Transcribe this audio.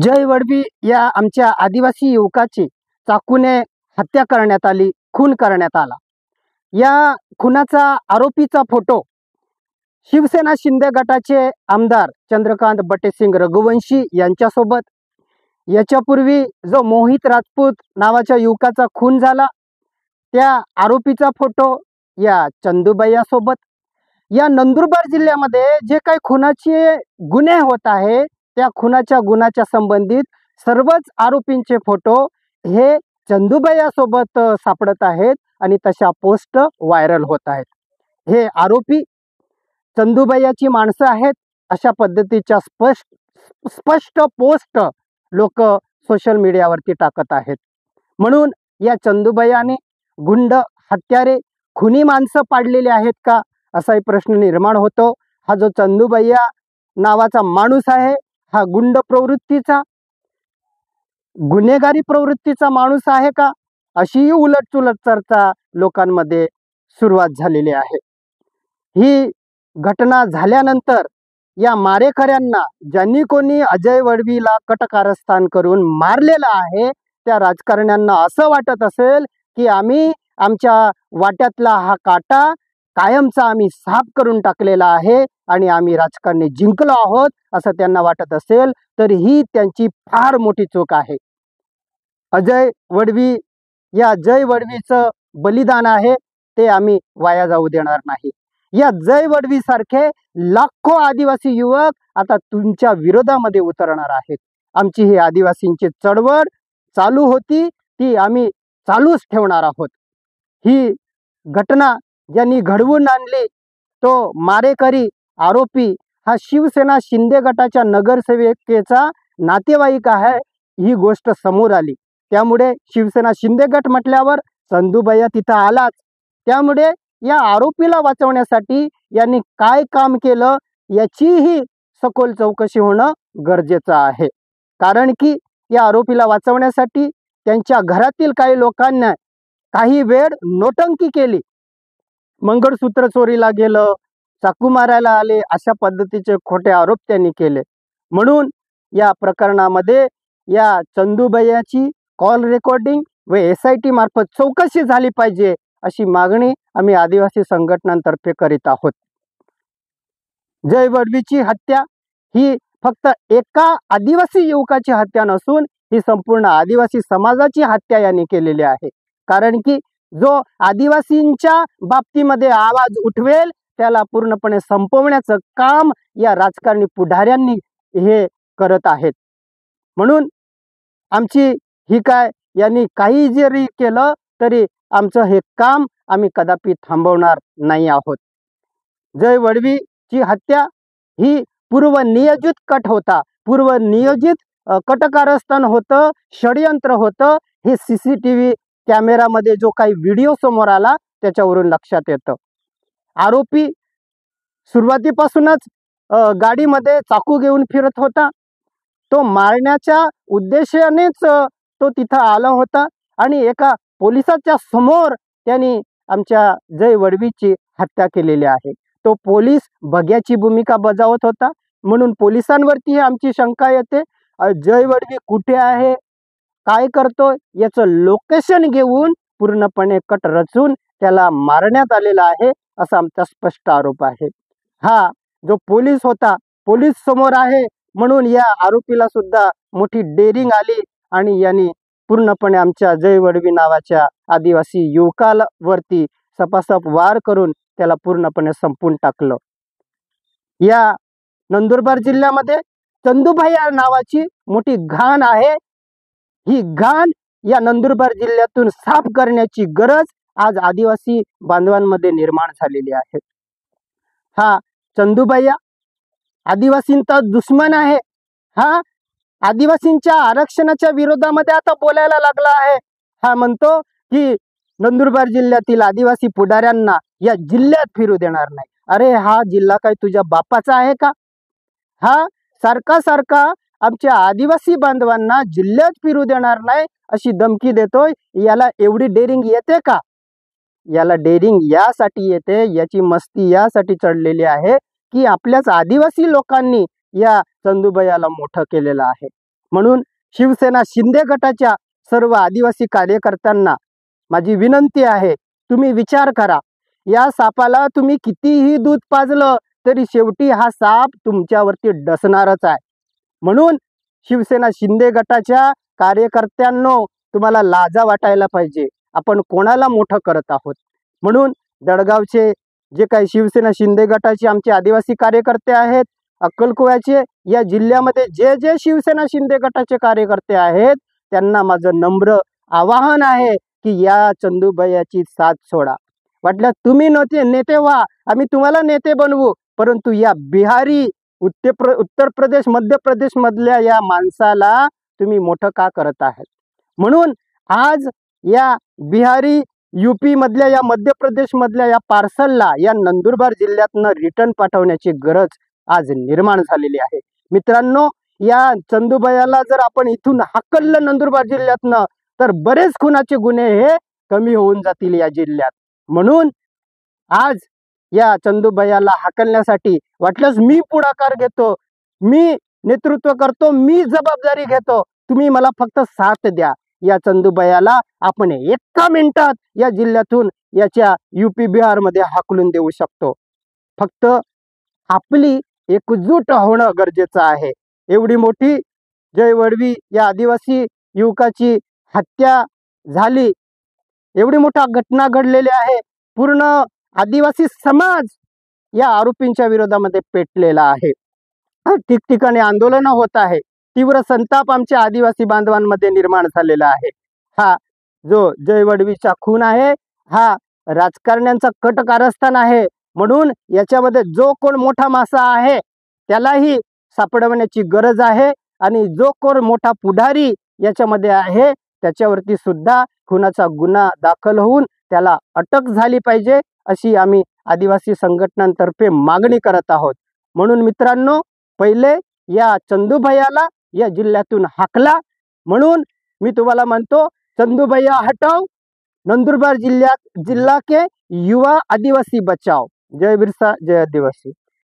जय वडवी या आमच्या आदिवासी युवकाची चाकूने हत्या करण्यात आली, खून करण्यात आला। या खुनाचा आरोपीचा फोटो शिवसेना शिंदे गटाचे आमदार चंद्रकांत बटेसिंग रघुवंशी यांच्यासोबत, याच्यापूर्वी जो मोहित राजपूत नावाच्या युवकाचा खून झाला त्या आरोपीचा फोटो या चंदूबाईसोबत, या नंदुरबार जिल्ह्यामध्ये जे काही खुनाचे गुन्हे होत आहे त्या खुनाच्या गुन्ह्याच्या संबंधित सर्वच आरोपींचे फोटो हे चंदूबाईसोबत सापडत आहेत आणि तशा पोस्ट व्हायरल होत आहेत। हे आरोपी चंदूबाईची माणसं आहेत अशा पद्धतीच्या स्पष्ट पोस्ट लोक सोशल मीडियावरती टाकत आहेत। म्हणून या चंदूबाईने गुंड, हत्यारे, खुनी माणसं पाडलेली आहेत का असाही प्रश्न निर्माण होतो। हा जो चंदूबाई नावाचा माणूस आहे हा गुंड प्रवृत्तीचा, गुन्हेगारी प्रवृत्तीचा माणूस आहे का, अशी उलटसुलट चर्चा लोकांमध्ये सुरुवात झालेली आहे। ही घटना झाल्यानंतर या मारेकऱ्यांना, ज्यांनी कोणी अजय वडवीला कटकारस्थान करून मारलेलं आहे, त्या राजकारण्यांना असं वाटत असेल की आम्ही आमच्या वाट्यातला हा काटा कायमचा आम्ही साफ करून टाकलेला आहे आणि आम्ही राजकारणी जिंकलो आहोत असं त्यांना वाटत असेल तर ही त्यांची फार मोठी चूक आहे। अजय वडवी या जय वडवीचं बलिदान आहे ते आम्ही वाया जाऊ देणार नाही। या जय वडवी सारखे लाखो आदिवासी युवक आता तुमच्या विरोधामध्ये उतरणार आहेत। आमची ही आदिवासींची चळवळ चालू होती ती आम्ही चालूच ठेवणार आहोत। ही घटना ज्यांनी घडवून आणली तो मारेकरी आरोपी हा शिवसेना शिंदे गटाच्या नगरसेविकेचा नातेवाईक आहे, ही गोष्ट समोर आली। त्यामुळे शिवसेना शिंदे गट म्हटल्यावर चंदूबाई तिथं आलाच। त्यामुळे या आरोपीला वाचवण्यासाठी यांनी काय काम केलं याचीही सखोल चौकशी होणं गरजेचं आहे। कारण की या आरोपीला वाचवण्यासाठी त्यांच्या घरातील काही लोकांना काही वेळ नोटंकी केली, मंगळसूत्र चोरीला गेलं, चाकू मारायला आले, अशा पद्धतीचे खोटे आरोप त्यांनी केले। म्हणून या प्रकरणामध्ये या चंदूबाईची कॉल रेकॉर्डिंग व SIT मार्फत चौकशी झाली पाहिजे अशी मागणी आम्ही आदिवासी संघटनांतर्फे करीत आहोत। जय वडवीची हत्या ही फक्त एका आदिवासी युवकाची हत्या नसून ही संपूर्ण आदिवासी समाजाची हत्या यांनी केलेली आहे। कारण की जो आदिवासींच्या बाबतीमध्ये आवाज उठवेल त्याला पूर्णपणे संपवण्याचं काम या राजकारणी पुढाऱ्यांनी हे करत आहेत। म्हणून आमची ही काय यांनी काही जरी केलं तरी आमचं हे काम आम्ही कदापि थांबवणार नाही आहोत। जय वडवीची हत्या ही पूर्वनियोजित कट होता, पूर्वनियोजित कटकारस्थान होतं, षडयंत्र होतं। हे CCTV कॅमेरामध्ये जो काही व्हिडिओ समोर आला त्याच्यावरून लक्षात येतं। आरोपी सुरुवातीपासूनच गाडीमध्ये चाकू घेऊन फिरत होता, तो मारण्याच्या उद्देशानेच तो तिथं आला होता आणि एका पोलिसाच्या समोर त्यांनी आमच्या जय वडवीची हत्या केलेली आहे। तो पोलीस बघ्याची भूमिका बजावत होता म्हणून पोलिसांवरती आमची शंका येते। जय वडवी कुठे आहे, काय करतोय याचं लोकेशन घेऊन पूर्णपणे कट रचून त्याला मारण्यात आलेला आहे असा आमचा स्पष्ट आरोप आहे। हा जो पोलीस होता, पोलीस समोर आहे म्हणून या आरोपीला सुद्धा मोठी डेअरिंग आली आणि यांनी पूर्णपणे आमच्या जय वडवी नावाच्या आदिवासी युवकावरती सपासप वार करून त्याला पूर्णपणे संपून टाकलं। या नंदुरबार जिल्ह्यामध्ये चंदूबाई नावाची मोठी घाण आहे। ही घाण या नंदुरबार जिल्ह्यातून साफ करण्याची गरज आज आदिवासी बांधवांमध्ये निर्माण झालेली आहे। हा चंदूबाई आदिवासींचा दुश्मन आहे। हा आदिवासींच्या आरक्षणाच्या विरोधामध्ये आता बोलायला लागला आहे। हा म्हणतो की नंदुरबार जिल्ह्यातील आदिवासी पुढाऱ्यांना या जिल्ह्यात फिरू देणार नाही। अरे हा जिल्हा काय तुझ्या बापाचा आहे का? हा सारखा आमच्या आदिवासी बांधवांना जिल्ह्यात फिरू देणार नाही अशी धमकी देतोय। याला एवढी डेअरिंग येते का? याला डेअरिंग यासाठी येते, याची मस्ती यासाठी चढलेली आहे की आपल्याच आदिवासी लोकांनी या चंदूबाईला मोठं केलेलं आहे। म्हणून शिवसेना शिंदे गटाच्या सर्व आदिवासी कार्यकर्त्यांना माझी विनंती आहे, तुम्ही विचार करा. या सापाला तुम्ही कितीही दूध पाजलं तरी शेवटी हा साप तुमच्यावरती डसणारच आहे. म्हणून शिवसेना शिंदे गटाच्या कार्यकर्त्यांनो, तुम्हाला लाजा वाटायला पाहिजे. आपण कोणाला मोठं करत आहोत? म्हणून दडगावचे जे काही शिवसेना शिंदे गटाचे आमचे आदिवासी कार्यकर्ते आहेत, अक्कलकुव्याचे, या जिल्ह्यामध्ये जे जे शिवसेना शिंदे गटाचे कार्यकर्ते आहेत, त्यांना माझं नम्र आवाहन आहे की या चंदूबयाची साथ सोडा. वाटलं तुम्ही नेते व्हा, आम्ही तुम्हाला नेते बनवू, परंतु या बिहारी, उत्तर प्रदेश, मध्य प्रदेश मधल्या या माणसाला तुम्ही मोठं का करत आहात? म्हणून आज या बिहारी, यूपी मधल्या, या मध्य प्रदेश मधल्या या पार्सलला या नंदुरबार जिल्ह्यातनं रिटर्न पाठवण्याची गरज आज निर्माण झालेली आहे. मित्रांनो, या चंदूबयाला जर आपण इथून हाकललं नंदुरबार जिल्ह्यातनं, तर बरेच खुनाचे गुन्हे हे कमी होऊन जातील या जिल्ह्यात. म्हणून आज या चंदूबयाला हाकलण्यासाठी वाटल्यास मी पुढाकार घेतो, मी नेतृत्व करतो, मी जबाबदारी घेतो. तुम्ही मला फक्त साथ द्या. या चंदूबयाला आपण एका मिनिटात या जिल्ह्यातून याच्या यूपी बिहार मध्ये हाकलून देऊ शकतो. फक्त आपली एकजूट होणं गरजेचं आहे. एवढी मोठी जय वडवी या आदिवासी युवकाची हत्या झाली, एवढी मोठा घटना घडलेली आहे. पूर्ण आदिवासी समाज या आरोपींच्या विरोधामध्ये पेटलेला आहे. ठिकठिकाणी आंदोलन होत आहे. तीव्र संताप आमच्या आदिवासी बांधवांमध्ये निर्माण झालेला आहे. हा जो जय वडवीचा खून आहे, हा राजकारण्यांचा कट कारस्थान आहे. म्हणून याच्यामध्ये जो कोण मोठा मासा आहे त्यालाही सापडवण्याची गरज आहे, आणि जो कोण मोठा पुढारी याच्यामध्ये आहे त्याच्यावरती सुद्धा खुनाचा गुन्हा दाखल होऊन त्याला अटक झाली पाहिजे, अशी आम्ही आदिवासी संघटनांतर्फे मागणी करत आहोत. म्हणून मित्रांनो, पहिले या चंदूभैयाला या जिल्ह्यातून हाकला. म्हणून मी तुम्हाला म्हणतो, चंदूभैया हटाओ, नंदुरबार जिल्हा के युवा आदिवासी बचाओ. जय बिरसा, जय आदिवासी.